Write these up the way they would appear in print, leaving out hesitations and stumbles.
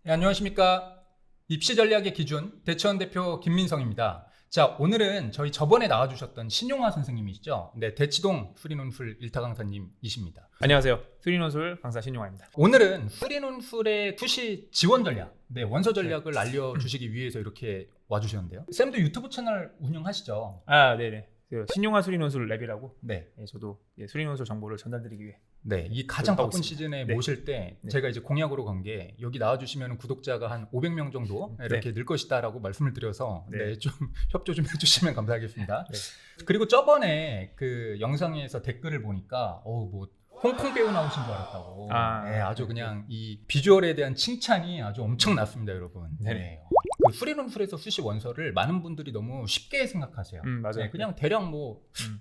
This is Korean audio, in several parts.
네, 안녕하십니까. 입시 전략의 기준 대처원 대표 김민성입니다. 자, 오늘은 저희 저번에 나와주셨던 신용화 선생님이시죠. 네, 대치동 수리논술 일타 강사님이십니다. 안녕하세요. 수리논술 강사 신용화입니다. 오늘은 수리논술의 투시 지원 전략, 네, 원서 전략을 알려주시기 위해서 이렇게 와주셨는데요. 쌤도 유튜브 채널 운영하시죠? 네네. 그 신용화 수리논술 랩이라고. 네. 저도 수리논술 정보를 전달드리기 위해. 네, 이 가장 바쁜 있습니다. 시즌에 네. 모실 때 제가 이제 공약으로 건 게 여기 나와주시면 구독자가 한 500명 정도 이렇게 늘 것이다라고 말씀을 드려서 좀 협조 좀 해주시면 감사하겠습니다. 네. 그리고 저번에 그 영상에서 댓글을 보니까 뭐 홍콩 배우 나오신 줄 알았다고. 네, 아주 그냥 이 비주얼에 대한 칭찬이 아주 엄청났습니다, 여러분. 네. 그 수리논술에서 수시 원서를 많은 분들이 너무 쉽게 생각하세요. 맞아요. 네, 그냥 대략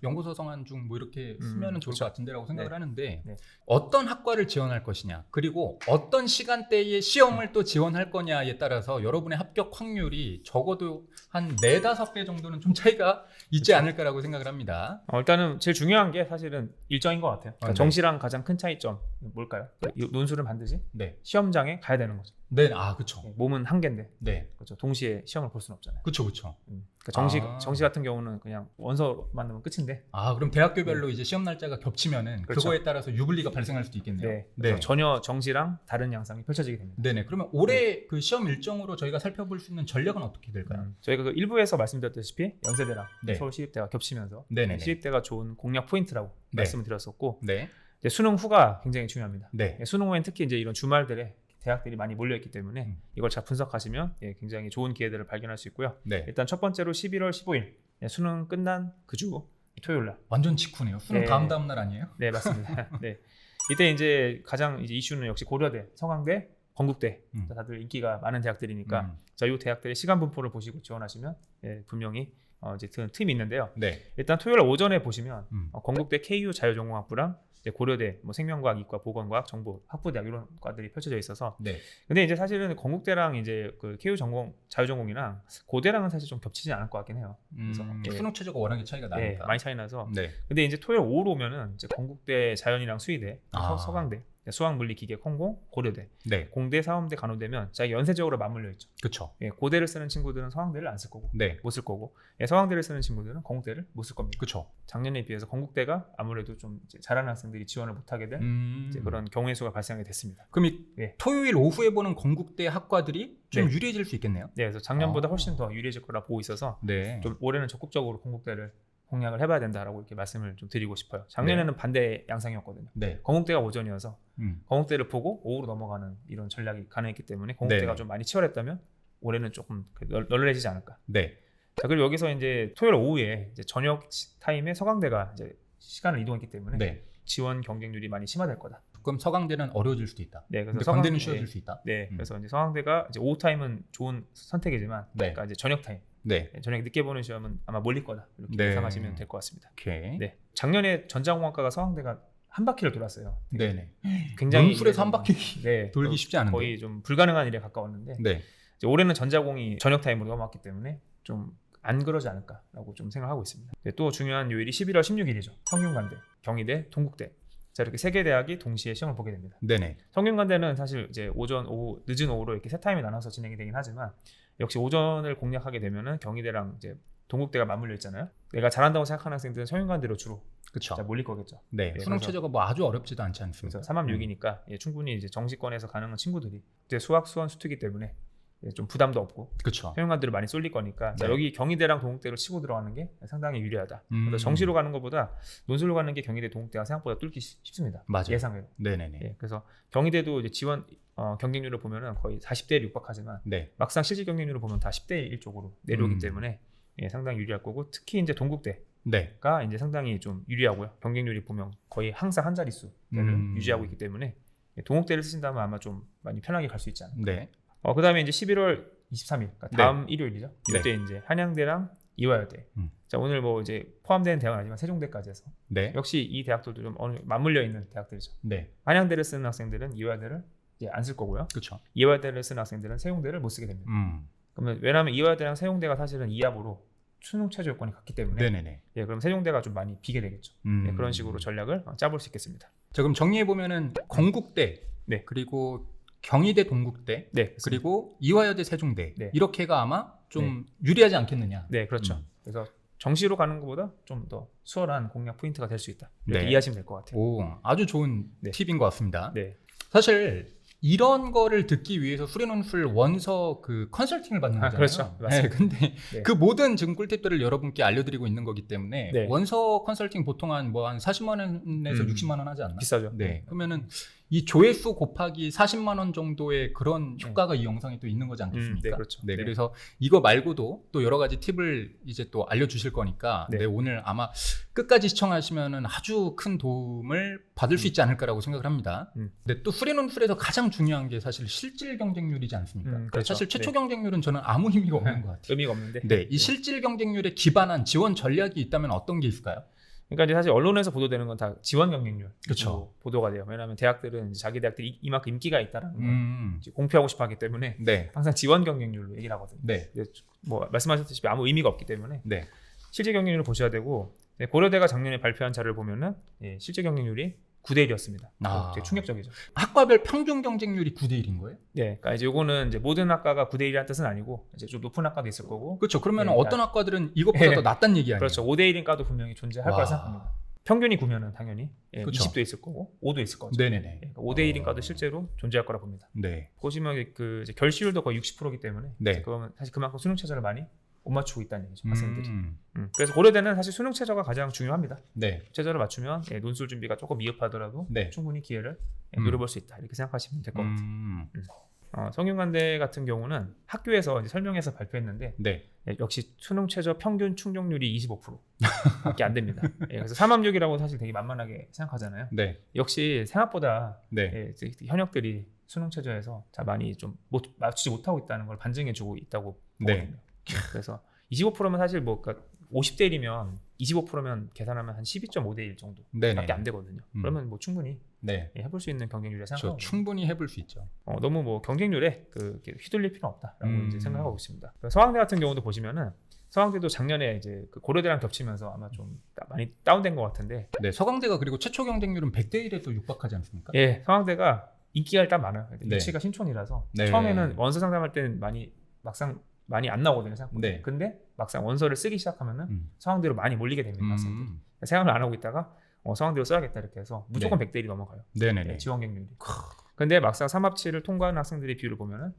연구소 성한 중 이렇게 쓰면은 좋을 것 같은데라고 생각을 하는데 어떤 학과를 지원할 것이냐, 그리고 어떤 시간대에 시험을 또 지원할 거냐에 따라서 여러분의 합격 확률이 적어도 한 4-5배 정도는 좀 차이가 있지 않을까라고 생각을 합니다. 일단은 제일 중요한 게 사실은 일정인 것 같아요. 그러니까 네. 정시랑 가장 큰 차이점 뭘까요? 이 논술은 반드시 시험장에 가야 되는 거죠. 네, 그렇죠. 몸은 한 개인데, 네, 그렇죠. 동시에 시험을 볼 수는 없잖아요. 그렇죠. 그러니까 정시 같은 경우는 그냥 원서만 넣으면 끝인데. 그럼 대학교별로 이제 시험 날짜가 겹치면은 그렇죠. 그거에 따라서 유불리가 발생할 수도 있겠네요. 네. 전혀 정시랑 다른 양상이 펼쳐지게 됩니다. 네네. 그러면 올해 그 시험 일정으로 저희가 살펴볼 수 있는 전략은 어떻게 될까요? 저희가 그 일부에서 말씀드렸다시피 연세대랑 네. 서울시립대가 겹치면서 네네네. 시립대가 좋은 공략 포인트라고 말씀을 드렸었고, 네. 이제 수능 후가 굉장히 중요합니다. 네. 수능 후엔 특히 이제 이런 주말들에 대학들이 많이 몰려있기 때문에 이걸 잘 분석하시면 굉장히 좋은 기회들을 발견할 수 있고요. 네. 일단 첫 번째로 11월 15일 수능 끝난 그 주 토요일날. 완전 직후네요. 수능 다음 날 아니에요? 네, 맞습니다. 네. 이때 이제 가장 이제 이슈는 역시 고려대, 서강대, 건국대 다들 인기가 많은 대학들이니까 이 대학들의 시간 분포를 보시고 지원하시면 분명히 이제 틈이 있는데요. 네. 일단 토요일 오전에 보시면 건국대 KU 자유전공학부랑 이제 고려대 생명과학, 이과, 보건과학, 정보, 학부대학 이런 과들이 펼쳐져 있어서. 네. 근데 이제 사실은 건국대랑 이제 그 KU 전공 자유전공이랑 고대랑은 사실 좀 겹치지 않을 것 같긴 해요. 그래서 수능 최저가 워낙에 차이가 나니까. 많이 차이 나서. 네. 근데 이제 토요일 오후로 오면은 이제 건국대 자연이랑 수의대, 서강대, 수학, 물리, 기계, 컴공, 고려대, 공대, 사범대, 간호대면 자 연세적으로 맞물려 있죠. 그렇죠. 고대를 쓰는 친구들은 서강대를 안 쓸 거고, 못 쓸 거고, 서강대를 쓰는 친구들은 건국대를 못 쓸 겁니다. 그렇죠. 작년에 비해서 건국대가 아무래도 좀 이제 잘하는 학생들이 지원을 못하게 된 이제 그런 경우의 수가 발생하게 됐습니다. 그럼 토요일 오후에 보는 건국대 학과들이 좀 유리해질 수 있겠네요. 네, 그래서 작년보다 훨씬 더 유리해질 거라 보고 있어서 좀 올해는 적극적으로 건국대를 공략을 해봐야 된다라고 이렇게 말씀을 좀 드리고 싶어요. 작년에는 반대 양상이었거든요. 건국대가 오전이어서 건국대를 보고 오후로 넘어가는 이런 전략이 가능했기 때문에 건국대가 좀 많이 치열했다면 올해는 조금 널널해지지 않을까. 자, 그리고 여기서 이제 토요일 오후에 이제 저녁 타임에 서강대가 이제 시간을 이동했기 때문에 지원 경쟁률이 많이 심화될 거다. 그럼 서강대는 어려워질 수도 있다. 그래서 건대는 쉬워질 수 있다. 그래서 이제 서강대가 이제 오후 타임은 좋은 선택이지만, 그러니까 이제 저녁 타임. 저녁 늦게 보는 시험은 아마 몰릴 거다. 이렇게 예상하시면 될 것 같습니다. 작년에 전자공학과가 서강대가 한 바퀴를 돌았어요. 굉장히 논술에서 한 바퀴 돌기 쉽지 않은데 거의 좀 불가능한 일에 가까웠는데 이제 올해는 전자공이 저녁 타임으로 넘어왔기 때문에 좀 안 그러지 않을까라고 좀 생각하고 있습니다. 또 중요한 요일이 11월 16일이죠. 성균관대, 경희대, 동국대. 자, 이렇게 세 개 대학이 동시에 시험을 보게 됩니다. 성균관대는 사실 이제 오전, 오후, 늦은 오후로 이렇게 세 타임이 나눠서 진행이 되긴 하지만 역시 오전을 공략하게 되면은 경희대랑 이제 동국대가 맞물려 있잖아요. 내가 잘한다고 생각하는 학생들은 성균관대로 주로 몰릴 거겠죠. 수능 최저가 아주 어렵지도 않지 않습니까? 그래서 3합 6이니까 충분히 이제 정시권에서 가능한 친구들이 이제 수학, 수원, 수특이 때문에 좀 부담도 없고 성균관대로 많이 쏠릴 거니까 자, 여기 경희대랑 동국대를 치고 들어가는 게 상당히 유리하다. 그래서 정시로 가는 것보다 논술로 가는 게 경희대, 동국대가 생각보다 뚫기 쉽습니다. 예상외로. 그래서 경희대도 이제 지원 경쟁률을 보면은 거의 40대 1 육박하지만 막상 실질 경쟁률을 보면 다 10대 1 쪽으로 내려오기 때문에 상당히 유리할 거고, 특히 이제 동국대가 이제 상당히 좀 유리하고요. 경쟁률이 보면 거의 항상 한 자릿수를 유지하고 있기 때문에 동국대를 쓰신다면 아마 좀 많이 편하게 갈 수 있지 않을까. 그 다음에 이제 11월 23일, 그러니까 다음 일요일이죠. 이때 이제 한양대랑 이화여대. 자, 오늘 뭐 이제 포함되는 대학은 아니지만 세종대까지 해서 역시 이 대학들도 좀 어느 맞물려 있는 대학들이죠. 한양대를 쓰는 학생들은 이화여대를 이제 안 쓸 거고요. 이화여대를 쓰는 학생들은 세종대를 못 쓰게 됩니다. 그러면 왜냐하면 이화여대랑 세종대가 사실은 2합으로 수능 최저 요건이 같기 때문에 그럼 세종대가 좀 많이 비게 되겠죠. 그런 식으로 전략을 짜볼 수 있겠습니다. 자, 그럼 정리해 보면은 건국대 그리고 경희대 동국대 네, 그리고 이화여대 세종대 네. 이렇게가 아마 좀 유리하지 않겠느냐. 네, 그렇죠. 그래서 정시로 가는 것보다 좀 더 수월한 공략 포인트가 될 수 있다. 이렇게 네. 이해하시면 될 것 같아요. 오, 아주 좋은 네. 팁인 것 같습니다. 네. 사실 이런 거를 듣기 위해서 후리논풀 원서 그 컨설팅을 받는 거잖아요. 그렇죠. 맞습니다. 네, 근데 네. 그 모든 지금 꿀팁들을 여러분께 알려드리고 있는 거기 때문에 네. 원서 컨설팅 보통 한 40만 원에서 60만 원 하지 않나? 비싸죠. 네. 그러면은 이 조회수 곱하기 40만 원 정도의 그런 효과가 이 영상에 또 있는 거지 않겠습니까? 네, 그렇죠. 네, 네. 그래서 이거 말고도 또 여러 가지 팁을 이제 또 알려주실 거니까 네. 네, 오늘 아마 끝까지 시청하시면은 아주 큰 도움을 받을 수 있지 않을까라고 생각을 합니다. 근데 또 후리논풀에서 가장 중요한 게 사실 실질 경쟁률이지 않습니까? 그렇죠. 사실 최초 네. 경쟁률은 저는 아무 의미가 없는 것 같아요. 의미가 없는데. 네, 이 실질 경쟁률에 기반한 지원 전략이 있다면 어떤 게 있을까요? 그러니까 이제 사실 언론에서 보도되는 건 다 지원 경쟁률 그렇죠. 보도가 돼요. 왜냐하면 대학들은 이제 자기 대학들이 이만큼 인기가 있다라는 걸 이제 공표하고 싶어하기 때문에 네. 항상 지원 경쟁률로 얘기를 하거든요. 네. 뭐 말씀하셨듯이 아무 의미가 없기 때문에 네. 실제 경쟁률을 보셔야 되고 고려대가 작년에 발표한 자료를 보면은 실제 경쟁률이 9대1이었습니다. 되게 충격적이죠. 학과별 평균 경쟁률이 9대1인 거예요? 네, 그러니까 이제 요거는 이제 모든 학과가 9대1이라는 뜻은 아니고 이제 좀 높은 학과도 있을 거고. 그렇죠. 그러면 네, 어떤 학과들은 이것보다 더 낫다는 얘기 아니에요? 그렇죠. 5대1인 과도 분명히 존재할 거라 생각합니다. 평균이 9면은 당연히 그렇죠. 20도 있을 거고 5도 있을 거죠. 네네네. 그러니까 5대1인 과도 실제로 존재할 거라 봅니다. 네. 보시면 그 이제 결시율도 거의 60%이기 때문에 네. 그러면 사실 그만큼 수능 최저를 많이 못 맞추고 있다는 얘기죠. 학생들이. 그래서 고려대는 사실 수능 최저가 가장 중요합니다. 네. 최저를 맞추면 논술 준비가 조금 미흡하더라도 네. 충분히 기회를 노려볼 수 있다. 이렇게 생각하시면 될 것 같아요. 성균관대 같은 경우는 학교에서 이제 설명해서 발표했는데 네. 역시 수능 최저 평균 충족률이 25%밖에 안 됩니다. 그래서 3학력이라고 사실 되게 만만하게 생각하잖아요. 네. 역시 생각보다 네. 현역들이 수능 최저에서 자 많이 좀 맞추지 못하고 있다는 걸 반증해주고 있다고 네. 보거든요. 그래서 25%면 사실 뭐 그러니까 50대 1이면 25%면 계산하면 한 12.5대 1 정도밖에 안 되거든요. 그러면 뭐 충분히 네. 해볼 수 있는 경쟁률이라 생각하고 충분히 해볼 수 있죠. 너무 뭐 경쟁률에 휘둘릴 필요는 없다라고 이제 생각하고 있습니다. 서강대 같은 경우도 보시면은 서강대도 작년에 이제 그 고려대랑 겹치면서 아마 좀 많이 다운된 것 같은데. 네, 서강대가 그리고 최초 경쟁률은 100대 1에 또 육박하지 않습니까? 예, 서강대가 인기가 일단 많아요. 네. 위치가 신촌이라서 네. 처음에는 원서 상담할 때는 막상 많이 안 나오거든요, 생각보다. 네. 근데 막상 원서를 쓰기 시작하면은 서강대로 많이 몰리게 됩니다, 학생들이. 생각을 안 하고 있다가 서강대로 써야겠다 이렇게 해서 무조건 100대 1이 넘어가요. 네네네. 지원 경률이. 근데 막상 3합치를 통과하는 학생들의 비율을 보면은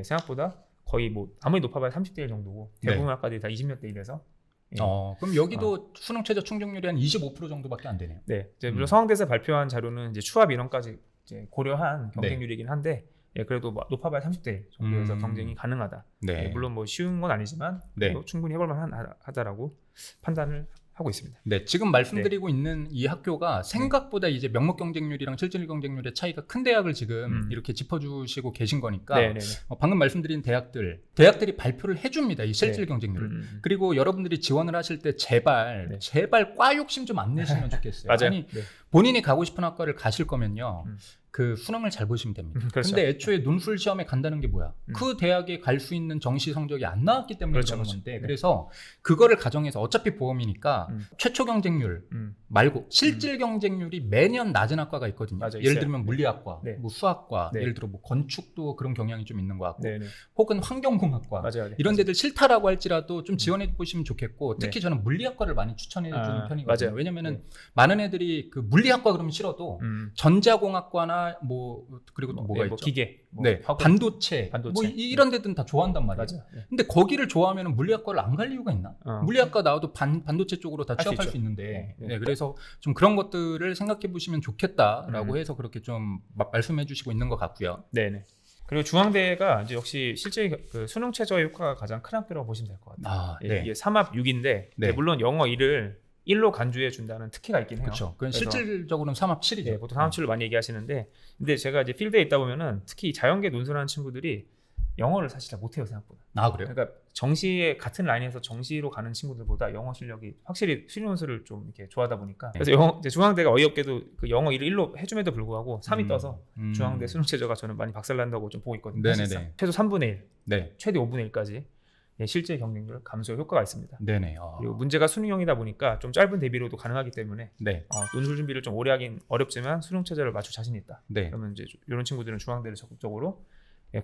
생각보다 거의 뭐 아무리 높아봐야 30대 1 정도고 대부분 학과들이 다 20몇 대 1에서. 그럼 여기도 수능 최저 충족률이 한 25% 정도밖에 안 되네요. 네, 이제 물론 서강대에서 발표한 자료는 이제 추합 인원까지 이제 고려한 경쟁률이긴 한데. 그래도 뭐 높아봐야 30대 1 정도에서 경쟁이 가능하다. 네. 물론 뭐 쉬운 건 아니지만 충분히 해볼만 하다라고 판단을 하고 있습니다. 네, 지금 말씀드리고 있는 이 학교가 생각보다 이제 명목 경쟁률이랑 실질 경쟁률의 차이가 큰 대학을 지금 이렇게 짚어주시고 계신 거니까 방금 말씀드린 대학들이 발표를 해줍니다. 이 실질 경쟁률을. 그리고 여러분들이 지원을 하실 때 제발 과 욕심 좀 안 내시면 좋겠어요. 맞아요. 아니 본인이 가고 싶은 학과를 가실 거면요. 그 수능을 잘 보시면 됩니다. 그렇죠. 근데 애초에 논술 시험에 간다는 게 뭐야? 그 대학에 갈 수 있는 정시 성적이 안 나왔기 때문에 그런 건데 그래서 그거를 가정해서 어차피 보험이니까 최초 경쟁률 말고 실질 경쟁률이 매년 낮은 학과가 있거든요. 맞아요, 예를 들면 물리학과, 네. 뭐 수학과, 네. 예를 들어 뭐 건축도 그런 경향이 좀 있는 것 같고 네네. 혹은 환경공학과 맞아요. 이런 데들 싫다라고 할지라도 좀 지원해 보시면 좋겠고 특히 저는 물리학과를 많이 추천해 주는 편이거든요. 맞아요. 왜냐면은 많은 애들이 그 물리학과 그러면 싫어도 전자공학과나 뭐 그리고 또 뭐가 있죠? 기계, 반도체. 뭐 이런 데들은 다 좋아한단 말이에요. 맞아요. 근데 거기를 좋아하면 물리학과를 안 갈 이유가 있나? 물리학과 나와도 반도체 쪽으로 다 취업할 수 있는데 그래서 좀 그런 것들을 생각해 보시면 좋겠다라고 해서 그렇게 좀 말씀해 주시고 있는 것 같고요. 네네. 그리고 중앙대가 이제 역시 실제 그 수능 최저의 효과가 가장 큰 학교라고 보시면 될 것 같아요. 이게 3합 6인데 물론 영어 1을 1로 간주해 준다는 특혜가 있긴 해요. 그렇죠. 그건 실질적으로는 3합 7이죠. 보통 3합 7을 많이 얘기하시는데, 근데 제가 이제 필드에 있다 보면은 특히 자연계 논술하는 친구들이 영어를 사실 잘 못해요, 생각보다. 그래요? 그러니까 정시에 같은 라인에서 정시로 가는 친구들보다 영어 실력이 확실히 수리 논술을 좀 이렇게 좋아하다 보니까 그래서 이제 중앙대가 어이없게도 그 영어 1을 1로 해줌에도 불구하고 3이 떠서 중앙대 수능 최저가 저는 많이 박살난다고 좀 보고 있거든요. 네네네. 최소 3분의 1, 네. 최대 5분의 1까지 실제 경쟁률 감소 효과가 있습니다. 네네. 그리고 문제가 수능형이다 보니까 좀 짧은 대비로도 가능하기 때문에 네. 논술 준비를 좀 오래 하긴 어렵지만 수능 체제를 맞출 자신 있다. 네. 그러면 이제 이런 친구들은 중앙대를 적극적으로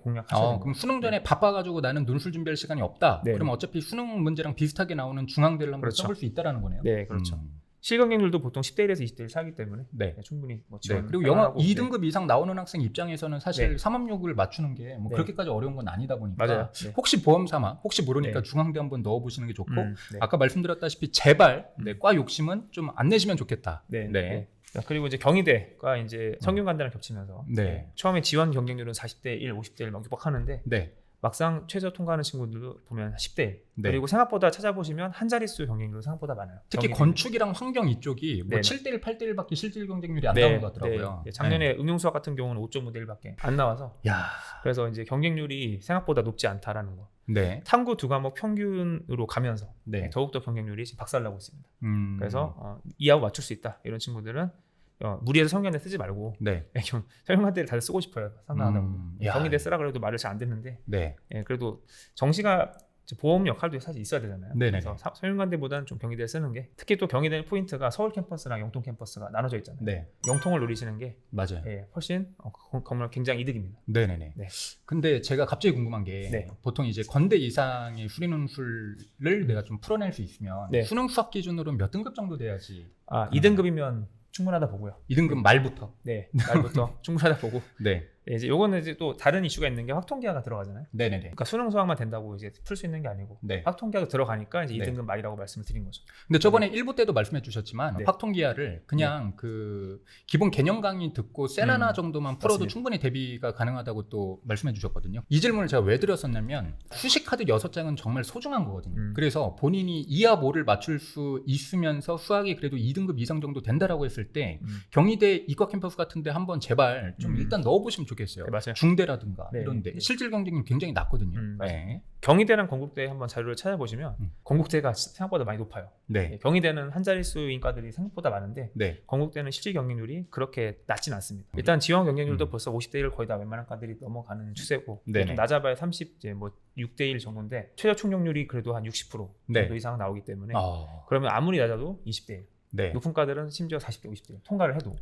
공략하셔야 됩니다. 그럼 수능 전에 바빠가지고 나는 논술 준비할 시간이 없다. 네. 그럼 어차피 수능 문제랑 비슷하게 나오는 중앙대를 한번 그렇죠. 써볼 수 있다라는 거네요. 네, 그렇죠. 실경쟁률도 보통 10대 1에서 20대 1 차이기 때문에 네. 충분히 뭐 네. 지원. 그리고 영어 2등급 이상 나오는 학생 입장에서는 사실 네. 3학력을 맞추는 게 뭐 네. 그렇게까지 어려운 건 아니다 보니까 맞아요. 네. 혹시 보험 삼아 혹시 모르니까 네. 중앙대 한번 넣어보시는 게 좋고 네. 아까 말씀드렸다시피 제발 과 욕심은 좀 안 내시면 좋겠다. 네. 그리고 이제 경희대가 이제 성균관대랑 겹치면서 네. 처음에 지원 경쟁률은 40대 1, 50대 1 막 육박하는데 네. 막상 최저 통과하는 친구들도 보면 10대 1. 네. 그리고 생각보다 찾아보시면 한 자릿수 경쟁률 생각보다 많아요. 특히 경희대는. 건축이랑 환경 이쪽이 뭐 네네. 7대1, 8대1밖에 실질 경쟁률이 안 나오는 것 같더라고요. 네. 작년에 응용수학 같은 경우는 5.5대 1밖에 안 나와서 야. 그래서 이제 경쟁률이 생각보다 높지 않다라는 거. 네. 탐구 두 과목 평균으로 가면서 네. 더욱더 경쟁률이 지금 박살나고 있습니다. 그래서 음. 이하고 맞출 수 있다. 이런 친구들은 무리해서 성균관대 쓰지 말고 네. 성균관대를 다들 쓰고 싶어요. 상당하다 보면. 야. 경희대 쓰라 그래도 말을 잘 안 듣는데 네. 그래도 정시가 보험 역할도 사실 있어야 되잖아요. 네네. 그래서 성균관대보다는 좀 경희대를 쓰는 게 특히 또 경희대는 포인트가 서울 캠퍼스랑 영통 캠퍼스가 나눠져 있잖아요. 네. 영통을 노리시는 게 맞아요. 훨씬 정말 굉장히 이득입니다. 네네네. 네. 근데 제가 갑자기 궁금한 게 네. 보통 이제 건대 이상의 수리논술을 내가 좀 풀어낼 수 있으면 네. 수능 수학 기준으로 몇 등급 정도 돼야지? 2등급이면 충분하다 보고요. 2등급 말부터. 네, 말부터 충분하다 보고. 네. 이제 요거는 이제 또 다른 이슈가 있는 게 확통기하가 들어가잖아요. 네네네. 그러니까 수능 수학만 된다고 이제 풀 수 있는 게 아니고 네. 확통기하가 들어가니까 이제 네. 2등급 말이라고 말씀을 드린 거죠. 근데 저번에 1부 때도 말씀해 주셨지만 네. 확통기하를 그냥 그 기본 개념 강의 듣고 센 하나 정도만 풀어도 맞습니다. 충분히 대비가 가능하다고 또 말씀해 주셨거든요. 이 질문을 제가 왜 드렸었냐면 수식 카드 6장은 정말 소중한 거거든요. 그래서 본인이 이하 모를 맞출 수 있으면서 수학이 그래도 2등급 이상 정도 된다라고 했을 때 경희대 이과 캠퍼스 같은 데 한번 제발 좀 일단 넣어보시면 좋겠어요. 네, 맞아요. 중대라든가 네. 이런데 실질 경쟁이 굉장히 낮거든요. 네. 경희대랑 건국대 한번 자료를 찾아보시면 건국대가 생각보다 많이 높아요. 네. 경희대는 한 자릿수인 과들이 생각보다 많은데 네. 건국대는 실질 경쟁률이 그렇게 낮진 않습니다. 일단 지원 경쟁률도 벌써 50대 1 거의 다 웬만한 과들이 넘어가는 추세고 좀 낮아봐야 30, 이제 뭐 6대 1 정도인데 최저 충족률이 그래도 한 60% 정도 네. 이상 나오기 때문에 그러면 아무리 낮아도 20대 1. 네. 높은 과들은 심지어 40대 50대 1 통과를 해도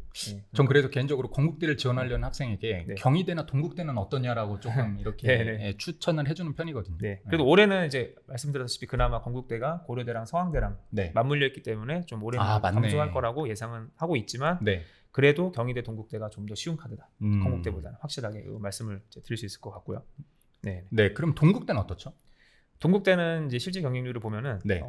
전 그래서 개인적으로 건국대를 지원하려는 학생에게 네. 경희대나 동국대는 어떠냐라고 조금 이렇게 추천을 해주는 편이거든요. 네. 그래도 올해는 이제 말씀드렸다시피 그나마 건국대가 고려대랑 서강대랑 네. 맞물려 있기 때문에 좀 올해는 감소할 거라고 예상은 하고 있지만 네. 그래도 경희대 동국대가 좀 더 쉬운 카드다. 건국대보다는 확실하게 말씀을 드릴 수 있을 것 같고요. 네. 네. 그럼 동국대는 어떻죠? 동국대는 이제 실질 경쟁률을 보면은 네.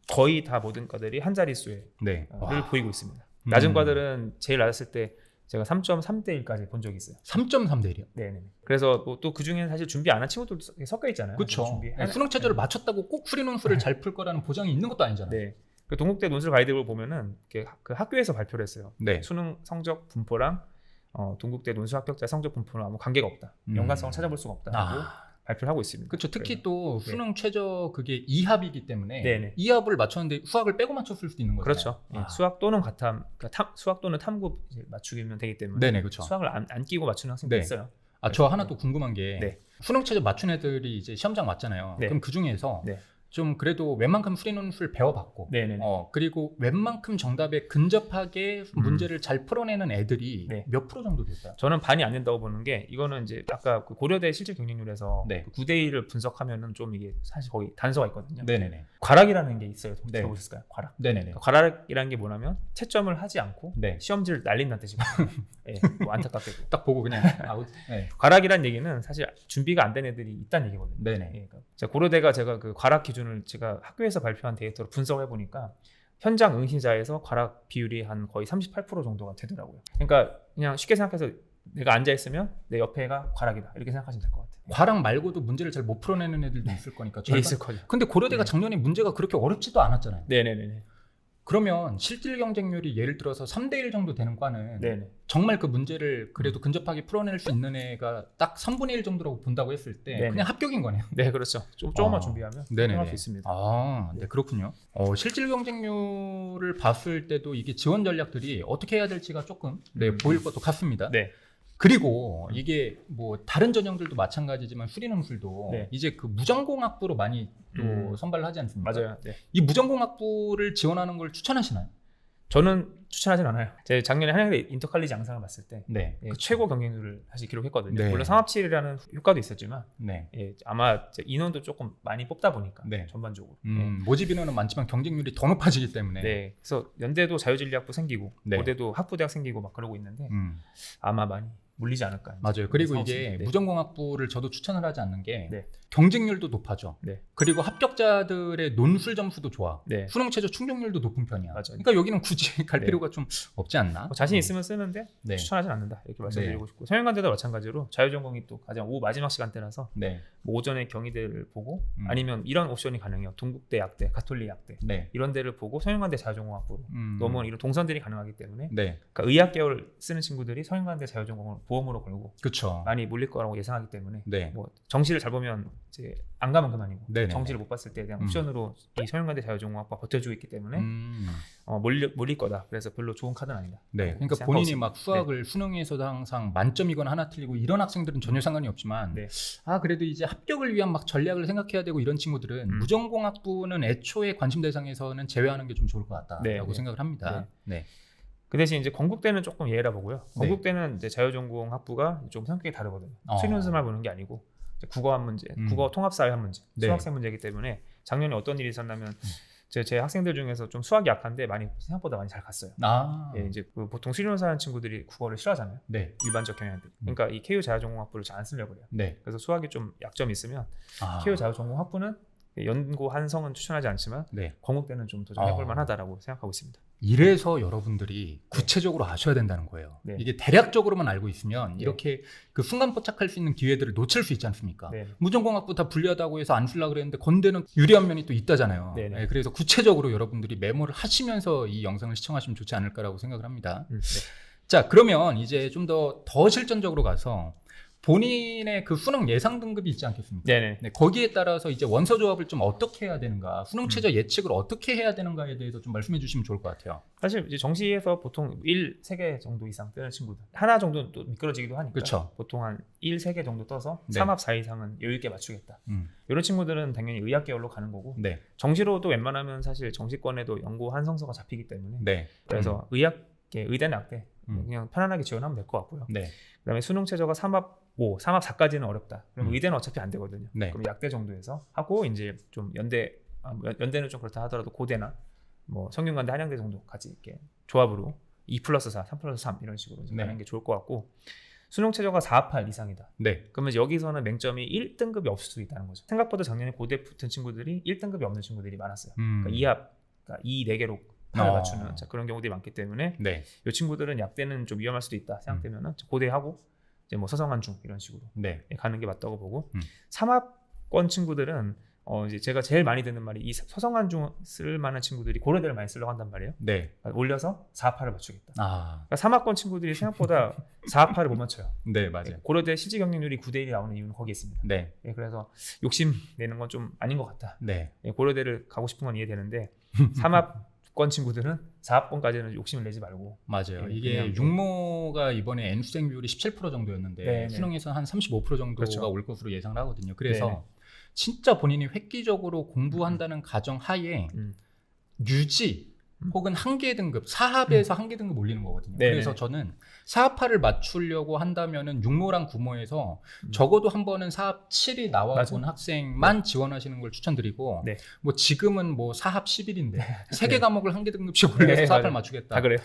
거의 다 모든 과들이 한 자릿수를 네. 보이고 있습니다. 낮은 과들은 제일 낮았을 때 제가 3.3대 1까지 본 적이 있어요. 3.3대 1이요? 네. 그래서 또 그 중에는 사실 준비 안 한 친구들도 섞여 있잖아요. 그렇죠. 수능 체제를 맞췄다고 꼭 수리 논술을 잘 풀 거라는 보장이 있는 것도 아니잖아요. 네. 그 동국대 논술 가이드북을 보면은 그 학교에서 발표를 했어요. 네. 수능 성적 분포랑 동국대 논술 합격자 성적 분포는 아무 관계가 없다. 연관성을 찾아볼 수가 없다. 발표를 하고 있습니다. 그렇죠. 특히 또 수능 최저 그게 2합이기 때문에 네네. 2합을 맞췄는데 수학을 빼고 맞췄을 수도 있는 거죠. 그렇죠. 수학 또는 과탐, 그러니까 수학 또는 탐구 맞추기면 되기 때문에 네네, 그렇죠. 수학을 안 끼고 맞추는 학생도 있어요. 저 하나 또 궁금한 게 수능 최저 맞춘 애들이 이제 시험장 왔잖아요. 그럼 그 중에서 좀 그래도 웬만큼 수리 논술 배워봤고, 그리고 웬만큼 정답에 근접하게 문제를 잘 풀어내는 애들이 몇 프로 정도 될까요? 저는 반이 안 된다고 보는 게 이거는 이제 아까 그 고려대 실질 경쟁률에서 9대 1을 분석하면은 좀 이게 사실 거의 단서가 있거든요. 네네네. 과락이라는 게 있어요. 들어보셨을까요? 과락. 네네네. 과락이라는 게 뭐냐면 채점을 하지 않고 시험지를 날린다는 뜻이거든요. 뭐 안타깝게도 딱 보고 그냥 아웃. 과락이란 얘기는 사실 준비가 안 된 애들이 있다는 얘기거든요. 네네. 그러니까 고려대가 제가 그 과락 기준을 제가 학교에서 발표한 데이터로 분석해 보니까 현장 응시자에서 과락 비율이 한 거의 38% 정도가 되더라고요. 그러니까 그냥 쉽게 생각해서 내가 앉아 있으면 내 옆에가 과락이다 이렇게 생각하시면 될 것 같아요. 과락 말고도 문제를 잘 못 풀어내는 애들도 있을 거니까. 있을 거죠. 근데 고려대가 작년에 문제가 그렇게 어렵지도 않았잖아요. 네네네. 그러면 실질 경쟁률이 예를 들어서 3대 1 정도 되는 과는 정말 그 문제를 그래도 근접하게 풀어낼 수 있는 애가 딱 3분의 1 정도라고 본다고 했을 때 그냥 합격인 거네요. 네, 그렇죠. 조금만 준비하면 합격할 수 있습니다. 네, 그렇군요. 실질 경쟁률을 봤을 때도 이게 지원 전략들이 어떻게 해야 될지가 조금 보일 것도 같습니다. 그리고 이게 뭐 다른 전형들도 마찬가지지만 수리논술도 네. 이제 그 무전공학부로 많이 또 선발을 하지 않습니까? 맞아요. 네. 이 무전공학부를 지원하는 걸 추천하시나요? 저는 추천하진 않아요. 제가 작년에 한양대 인터칼리지 양상을 봤을 때 네, 예, 최고 경쟁률을 사실 기록했거든요. 네. 물론 상합치라는 효과도 있었지만 네. 예, 아마 인원도 조금 많이 뽑다 보니까 네. 전반적으로 모집 인원은 많지만 경쟁률이 더 높아지기 때문에 네. 그래서 연대도 자유진리학부 생기고 네. 고대도 학부대학 생기고 막 그러고 있는데 아마 많이 물리지 않을까. 맞아요. 그리고 이게 네. 무전공학부를 저도 추천을 하지 않는 게 네. 경쟁률도 높아져. 네. 그리고 합격자들의 논술 점수도 좋아. 네. 수능 최저 충족률도 높은 편이야. 맞아요. 그러니까 여기는 굳이 갈 네. 필요가 좀 없지 않나? 뭐 자신 있으면 쓰는데 네. 추천하진 않는다 이렇게 말씀드리고 네. 싶고 성형관대도 마찬가지로 자유전공이 또 가장 오후 마지막 시간대라서 네. 뭐 오전에 경희대를 보고 아니면 이런 옵션이 가능해요. 동국대 약대, 가톨릭 약대 네. 이런 데를 보고 성형관대 자유전공학부로 넘어온 이런 동선들이 가능하기 때문에 네. 그러니까 의학 계열 쓰는 친구들이 성형관대 자유전공을 보험으로 걸고 그렇죠. 많이 몰릴 거라고 예상하기 때문에 네. 뭐 정시를 잘 보면 이제 안 가면 그만이고 네네네. 정시를 못 봤을 때에 대한 옵션으로 이 성형관대 자유전공학부가 버텨주고 있기 때문에 몰릴 거다. 그래서 별로 좋은 카드는 아니다. 네, 그러니까 본인이 막 수학을 수능에서도 항상 만점이거나 하나 틀리고 이런 학생들은 전혀 상관이 없지만 네. 그래도 이제 합격을 위한 막 전략을 생각해야 되고 이런 친구들은 무전공학부는 애초에 관심 대상에서는 제외하는 게 좀 좋을 것 같다라고 네. 생각을 합니다. 네. 그 대신 이제 건국대는 조금 예외라 보고요. 네. 건국대는 이제 자유전공학부가 좀 성격이 다르거든요. 수능수만 보는 게 아니고 이제 국어 한 문제, 국어 통합사회 한 문제, 네. 수학생 문제이기 때문에 작년에 어떤 일이 있었냐면 제 학생들 중에서 좀 수학이 약한데 생각보다 많이 잘 갔어요. 예, 이제 보통 수리논술 하는 친구들이 국어를 싫어하잖아요. 네. 일반적 경향들. 그러니까 이 KU 자유전공학부를 잘 안 쓰려고 그래요. 네. 그래서 수학이 좀 약점이 있으면 KU 자유전공학부는 연고 한성은 추천하지 않지만 네. 건국대는 좀 도전해볼 만하다라고 생각하고 있습니다. 이래서 여러분들이 구체적으로 아셔야 된다는 거예요. 네. 이게 대략적으로만 알고 있으면 네. 이렇게 그 순간 포착할 수 있는 기회들을 놓칠 수 있지 않습니까? 네. 무전공학부 다 불리하다고 해서 안 쓰려고 그랬는데 건대는 유리한 면이 또 있다잖아요. 네. 네, 그래서 구체적으로 여러분들이 메모를 하시면서 이 영상을 시청하시면 좋지 않을까라고 생각을 합니다. 네. 자, 그러면 이제 좀 더 실전적으로 가서 본인의 그 수능 예상 등급이 있지 않겠습니까? 네네. 네, 거기에 따라서 이제 원서 조합을 좀 어떻게 해야 되는가, 수능 최저 예측을 어떻게 해야 되는가에 대해서 좀 말씀해 주시면 좋을 것 같아요. 사실 이제 정시에서 보통 3개 정도 이상 뜨는 친구들 하나 정도는 또 미끄러지기도 하니까 그쵸. 보통 한 3개 정도 떠서 네. 3합 4 이상은 여유 있게 맞추겠다. 이런 친구들은 당연히 의학 계열로 가는 거고 네. 정시로도 웬만하면 사실 정시권에도 연고 한성서가 잡히기 때문에 네. 그래서 의학계, 의대는 약대 그냥 편안하게 지원하면 될 것 같고요. 네. 그다음에 수능 최저가 3합 5, 3합 4까지는 어렵다. 그럼 의대는 어차피 안 되거든요. 네. 그럼 약대 정도에서 하고 이제 좀 연대는 좀 그렇다 하더라도 고대나 뭐 성균관대, 한양대 정도 같이 이렇게 조합으로 2+4, 3+3 이런 식으로 이제 네. 가는 게 좋을 것 같고 수능 최저가 4합 8 이상이다. 네. 그러면 여기서는 맹점이 1등급이 없을 수 있다는 거죠. 생각보다 작년에 고대 붙은 친구들이 1등급이 없는 친구들이 많았어요. 그러니까 2합, 그러니까 4개로 8을 맞추는 그런 경우들이 많기 때문에 네. 이 친구들은 약대는 좀 위험할 수도 있다 생각되면은 고대하고 이제 뭐 서성한중 이런 식으로 네. 가는 게 맞다고 보고 3합권 친구들은 이제 제가 제일 많이 듣는 말이 이 서성한중 쓸 만한 친구들이 고려대를 많이 쓰려고 한단 말이에요. 네. 그러니까 올려서 4합8을 맞추겠다. 아. 그러니까 3합권 친구들이 생각보다 4합8을 못 맞춰요. 네, 맞아요. 고려대 실질 경쟁률이 9대1이 나오는 이유는 거기에 있습니다. 네. 예, 그래서 욕심 내는 건 좀 아닌 것 같다. 네. 예, 고려대를 가고 싶은 건 이해되는데 3합권 친구들은 4합권까지는 욕심을 내지 말고 맞아요. 예, 이게 그냥 육모가 이번에 N수생 비율이 17% 정도였는데 네, 수능에서 한 35% 정도가 그렇죠. 올 것으로 예상을 하거든요. 그래서 네. 진짜 본인이 획기적으로 공부한다는 가정 하에 유지 혹은 한계 등급 4합에서 한계 등급 올리는 거거든요. 네네. 그래서 저는 4합8을 맞추려고 한다면은 육모랑 구모에서 적어도 한 번은 4합 7이 나와본 학생만 지원하시는 걸 추천드리고 네. 뭐 지금은 뭐 4합 11인데 세 개 과목을 한계 등급씩 올려서 네, 4합8 맞아요. 맞추겠다. 다 그래요.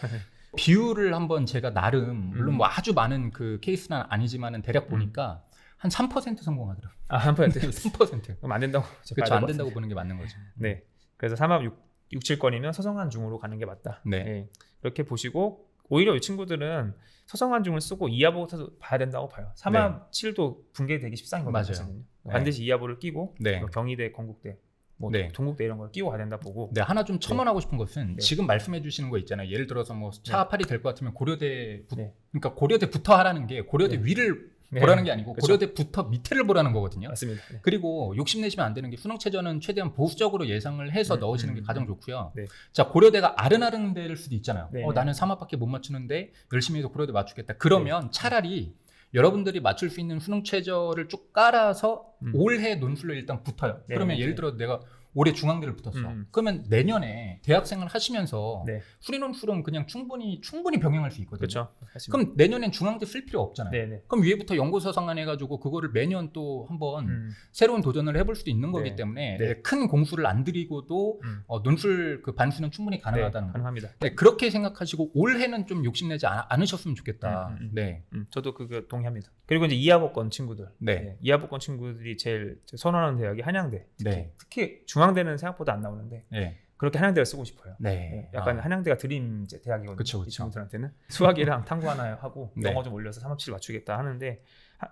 비율을 한번 제가 나름 물론 뭐 아주 많은 그 케이스는 아니지만은 대략 보니까 한 3% 성공하더라고요. 아, 3%. 3%. 그럼 안 된다고. 그렇죠. 안 된다고 보는 게 맞는 거죠. 네. 그래서 3합 6, 7권이면 서성한 중으로 가는 게 맞다. 네. 예. 그렇게 보시고 오히려 이 친구들은 서성한 중을 쓰고 2합부터 봐야 된다고 봐요. 3합 7도 분계되기 십상인 거거든요. 네. 반드시 2합을 끼고 네. 뭐 경희대, 건국대, 뭐 네. 동국대 이런 걸 끼고 가야 된다 보고. 네, 하나 좀 첨언하고 싶은 것은 네. 지금 말씀해 주시는 거 있잖아요. 예를 들어서 뭐 차합8이 될 것 같으면 고려대 네. 그러니까 고려대부터 하라는 게 고려대 네. 위를 네. 보라는 게 아니고 그렇죠. 고려대부터 밑에를 보라는 거거든요. 맞습니다. 네. 그리고 욕심내시면 안 되는 게 수능 최저는 최대한 보수적으로 예상을 해서 넣으시는 게 가장 좋고요. 네. 자, 고려대가 아른아른 될 수도 있잖아요. 네. 나는 3합밖에 못 맞추는데 열심히 해서 고려대 맞추겠다. 그러면 차라리 여러분들이 맞출 수 있는 수능 최저를 쭉 깔아서 올해 논술로 일단 붙어요. 네. 그러면 네. 예를 들어 내가 올해 중앙대를 붙었어. 그러면 내년에 대학생을 하시면서 네. 수리논술은 그냥 충분히 병행할 수 있거든요. 그렇죠. 그럼 내년엔 중앙대 쓸 필요 없잖아요. 네. 네. 그럼 위에부터 연구소상관 해가지고 그거를 매년 또 한번 새로운 도전을 해볼 수도 있는 거기 네. 때문에 네. 큰 공수를 안 들이고도 논술 그 반수는 충분히 가능하다는 네, 가능합니다. 네, 그렇게 생각하시고 올해는 좀 욕심내지 않으셨으면 좋겠다. 네. 저도 그거 동의합니다. 그리고 이제 이하복권 친구들, 네. 이하복권 친구들이 제일 선호하는 대학이 한양대. 네. 특히 중앙대는 생각보다 안 나오는데 네. 그렇게 한양대를 쓰고 싶어요. 네. 약간 한양대가 드림 이제 대학이거든요. 그쵸. 이 친구들한테는 수학이랑 탕구 하나 하고 네. 영어 좀 올려서 3합7 맞추겠다 하는데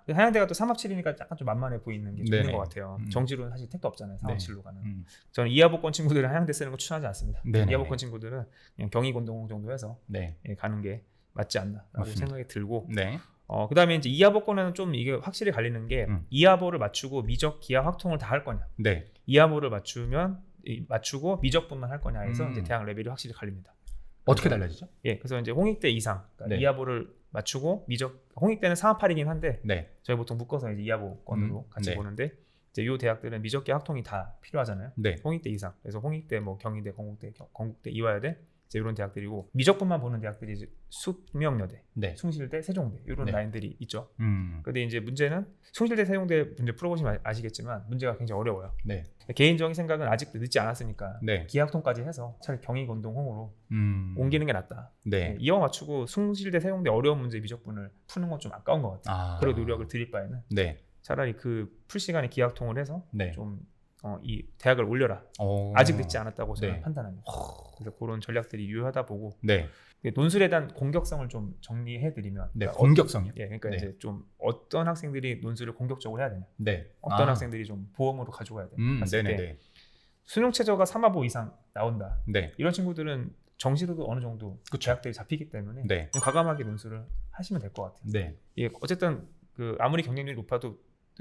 한양대가 또 3합7이니까 약간 좀 만만해 보이는 게 네네. 있는 것 같아요. 정시로는 사실 택도 없잖아요. 3합7로 가는. 음. 저는 이하복권 친구들은 한양대 쓰는 거 추천하지 않습니다. 네네네. 이하복권 친구들은 그냥 경희곤동 정도 해서 네. 가는 게 맞지 않나라고 맞습니다. 생각이 들고 네. 그다음에 이제 이하복권에는 좀 이게 확실히 갈리는 게 이하보를 맞추고 미적, 기하, 확통을 다 할 거냐. 네. 이하보를 맞추고 미적분만 할 거냐 해서 이제 대학 레벨이 확실히 갈립니다. 어떻게 달라지죠? 예, 그래서 이제 홍익대 이상 그러니까 네. 이하보를 맞추고 미적, 홍익대는 3합8이긴 한데 네. 저희 보통 묶어서 이제 이하보권으로 같이 네. 보는데 이제 요 대학들은 미적기 학통이 다 필요하잖아요. 네. 홍익대 이상. 그래서 홍익대, 뭐 경희대, 건국대, 이화여대 이제 이런 대학들이고 미적분만 보는 대학들이 이제 숙명여대, 네. 숭실대, 세종대 이런 네. 라인들이 있죠. 음. 근데 이제 문제는 숭실대, 세종대 문제 풀어보시면 아시겠지만 문제가 굉장히 어려워요. 네. 개인적인 생각은 아직도 늦지 않았으니까 네. 기하학통까지 해서 차라리 경희곤동홍으로 옮기는 게 낫다. 네. 이와 맞추고 숭실대, 세종대 어려운 문제 미적분을 푸는 건 좀 아까운 것 같아요. 그런 노력을 들일 바에는 네. 차라리 그 풀 시간에 기하학통을 해서 네. 좀 이 대학을 올려라. 아직 늦지 않았다고 저는 네. 판단합니다. 그래서 그런 전략들이 유효하다 보고 네. 논술에 대한 공격성을 좀 정리해드리면 네. 공격성이요? 예, 그러니까 네. 이제 좀 어떤 학생들이 논술을 공격적으로 해야 되냐, 네. 어떤 학생들이 좀 보험으로 가져가야 되냐 봤을 때 네네. 수능 최저가 3합5 이상 나온다. 네. 이런 친구들은 정시로도 어느 정도 그쵸. 대학들이 잡히기 때문에 네. 좀 과감하게 논술을 하시면 될 것 같아요. 네. 예, 어쨌든 그 아무리 경쟁률이 높아도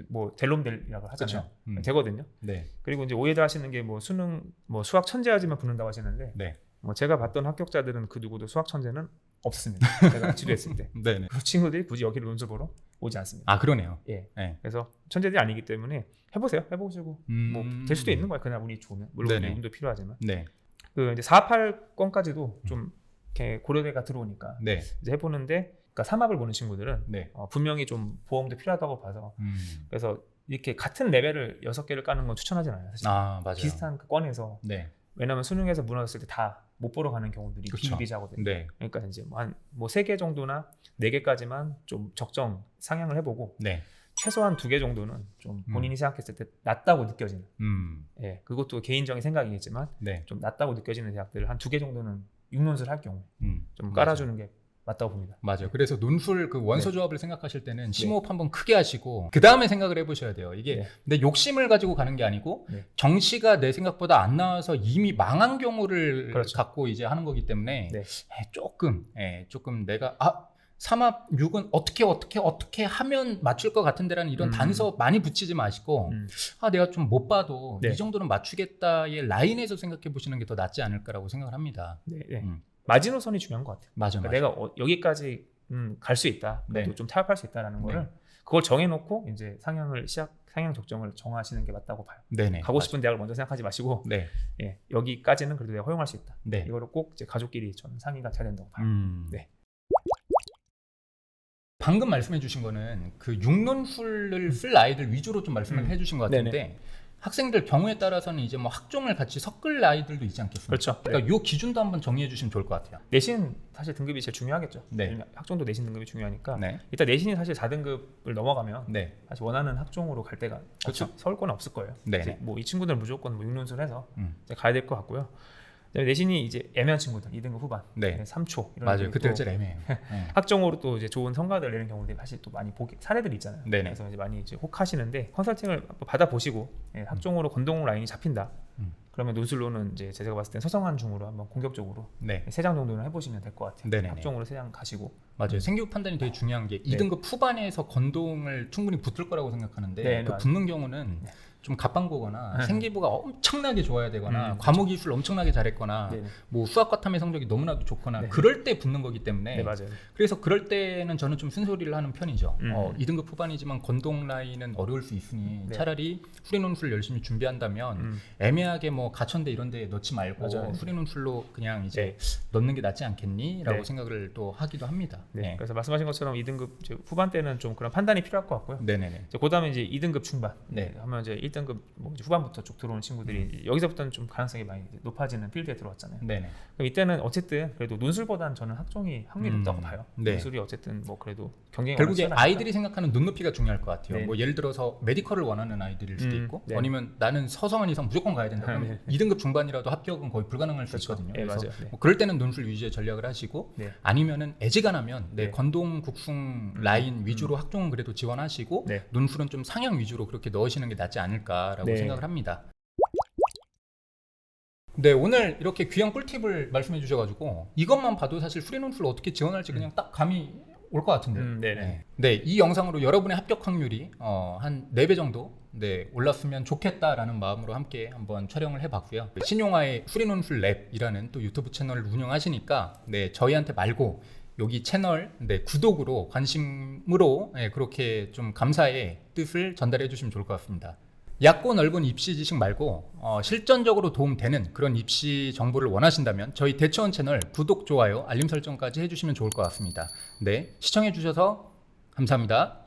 뭐 델롬델이라고 하잖아요. 그쵸. 되거든요. 네. 그리고 이제 오해도 하시는 게 뭐 수능 뭐 수학 천재야지만 붙는다고 하시는데 네. 뭐 제가 봤던 합격자들은 그 누구도 수학 천재는 없습니다. 제가 지도했을 때. 네네. 그 친구들이 굳이 여기를 논술 보러 오지 않습니다. 아, 그러네요. 예. 네. 그래서 천재들이 아니기 때문에 해보세요. 해보시고 뭐 될 수도 있는 거예요. 그냥 운이 좋으면. 물론 네네. 운도 필요하지만. 네. 그 이제 458건까지도 좀 이렇게 고려대가 들어오니까 네. 이제 해보는데, 그러니까 3합을 보는 친구들은 네. 분명히 좀 보험도 필요하다고 봐서 그래서 이렇게 같은 레벨을 6개를 까는 건 추천하진 않아요. 사실. 아, 맞아요. 비슷한 그 건에서 네. 왜냐하면 수능에서 무너졌을 때 다 못 보러 가는 경우들이 그쵸. 비일비재하거든요. 네. 그러니까 이제 한 뭐 3개 정도나 4개까지만 좀 적정 상향을 해보고 네. 최소한 2개 정도는 좀 본인이 생각했을 때 낫다고 느껴지는, 예, 그것도 개인적인 생각이겠지만 네. 좀 낫다고 느껴지는 대학들을 한 2개 정도는 육논술 할 경우 좀 맞아요. 깔아주는 게 맞다고 봅니다. 맞아요. 그래서 논술 그 원소 조합을 생각하실 때는 심호흡 한번 크게 하시고 그 다음에 생각을 해보셔야 돼요. 이게 내 욕심을 가지고 가는 게 아니고 정시가 내 생각보다 안 나와서 이미 망한 경우를 그렇죠. 갖고 이제 하는 거기 때문에 조금 내가 3합 6은 어떻게 하면 맞출 것 같은데라는 이런 단서 많이 붙이지 마시고 내가 좀 못 봐도 이 정도는 맞추겠다의 라인에서 생각해 보시는 게 더 낫지 않을까라고 생각을 합니다. 네. 마지노선이 중요한 것 같아요. 맞아. 그러니까 내가 여기까지 갈 수 있다, 그래도 좀 타협할 수 있다라는 거를 그걸 정해놓고 이제 상향 적정을 정하시는 게 맞다고 봐요. 네네. 가고 싶은 대학을 먼저 생각하지 마시고, 예, 여기까지는 그래도 내가 허용할 수 있다. 이거를 꼭 이제 가족끼리 전 상의가 돼야 된다고 봐요. 네. 방금 말씀해 주신 거는 그 육논술을 쓸 아이들 위주로 좀 말씀을 해 주신 것 같은데 네네. 학생들 경우에 따라서는 이제 뭐 학종을 같이 섞을 아이들도 있지 않겠습니까? 그렇죠. 그러니까 요 기준도 한번 정리해 주시면 좋을 것 같아요. 내신 사실 등급이 제일 중요하겠죠. 네. 학종도 내신 등급이 중요하니까 네. 일단 내신이 사실 4등급을 넘어가면 네. 사실 원하는 학종으로 갈 데가 그렇죠. 서울권은 없을 거예요. 네. 뭐 이 친구들은 무조건 뭐 육논술 해서 이제 가야 될 것 같고요. 내신이 이제 애매한 친구들 2등급 후반, 네. 3초 이런 맞아요. 그때가 제일 애매해요. 학종으로 또 이제 좋은 성과를 내는 경우들이 사실 또 많이 사례들이 있잖아요. 네네. 그래서 이제 많이 이제 혹하시는데 컨설팅을 받아 보시고 학종으로 건동 라인이 잡힌다. 그러면 논술로는 이제 제가 봤을 땐 서성한 중으로 한번 공격적으로 네. 3장 정도는 해보시면 될 것 같아요. 네네네. 합종으로 3장 가시고. 맞아요. 생기부 판단이 되게 중요한 게 2등급 후반에서 건동을 충분히 붙을 거라고 생각하는데 네, 그 맞아요. 붙는 경우는 네. 좀 갑방고거나 생기부가 엄청나게 좋아야 되거나 그렇죠. 과목 이수를 엄청나게 잘했거나 네네. 뭐 수학과 탐의 성적이 너무나도 좋거나 네. 그럴 때 붙는 거기 때문에 네, 맞아요. 그래서 그럴 때는 저는 좀 쓴소리를 하는 편이죠. 2등급 음. 후반이지만 건동 라인은 어려울 수 있으니 네. 차라리 수리논술 열심히 준비한다면 애매하게 뭐 가천대 이런 데 넣지 말고 맞아요. 수리논술로 그냥 이제 넣는 게 낫지 않겠니? 라고 네. 생각을 또 하기도 합니다. 네. 네. 그래서 말씀하신 것처럼 2등급 이제 후반 때는 좀 그런 판단이 필요할 것 같고요. 네네네. 이제 그다음에 이제 2등급 중반 네. 하면 이제 1등급 뭐 이제 후반부터 쭉 들어오는 친구들이 여기서부터는 좀 가능성이 많이 높아지는 필드에 들어왔잖아요. 네네. 그럼 이때는 어쨌든 그래도 논술보다는 저는 학종이 확률이 높다고 봐요. 네. 논술이 어쨌든 뭐 그래도 경쟁이 결국에 워낙 치열하니까. 아이들이 생각하는 눈높이가 중요할 것 같아요. 네. 뭐 예를 들어서 메디컬을 원하는 아이들일 수도 있고 네. 아니면 나는 서성한 이상 무조건 가야 된다. 그러면 네. 2등급 중반이라도 합격은 거의 불가능할 수 그렇죠. 있거든요. 네, 그래서 맞아요. 네. 뭐 그럴 때는 논술 위주의 전략을 하시고 네. 아니면은 애지간하면 네. 건동 국숭 라인 위주로 학종은 그래도 지원하시고 네. 논술은 좀 상향 위주로 그렇게 넣으시는 게 낫지 않을까라고 네. 생각을 합니다. 네, 오늘 이렇게 귀한 꿀팁을 말씀해 주셔가지고 이것만 봐도 사실 수리논술 어떻게 지원할지 그냥 딱 감이 올 것 같은데요. 네네. 네, 이 영상으로 여러분의 합격 확률이 한 4배 정도 올랐으면 좋겠다라는 마음으로 함께 한번 촬영을 해봤고요. 신용화의 수리논술 랩이라는 또 유튜브 채널을 운영하시니까 저희한테 말고 여기 채널 구독으로 관심으로 그렇게 좀 감사의 뜻을 전달해 주시면 좋을 것 같습니다. 얕고 넓은 입시 지식 말고 실전적으로 도움되는 그런 입시 정보를 원하신다면 저희 대처원 채널 구독, 좋아요, 알림 설정까지 해주시면 좋을 것 같습니다. 네, 시청해 주셔서 감사합니다.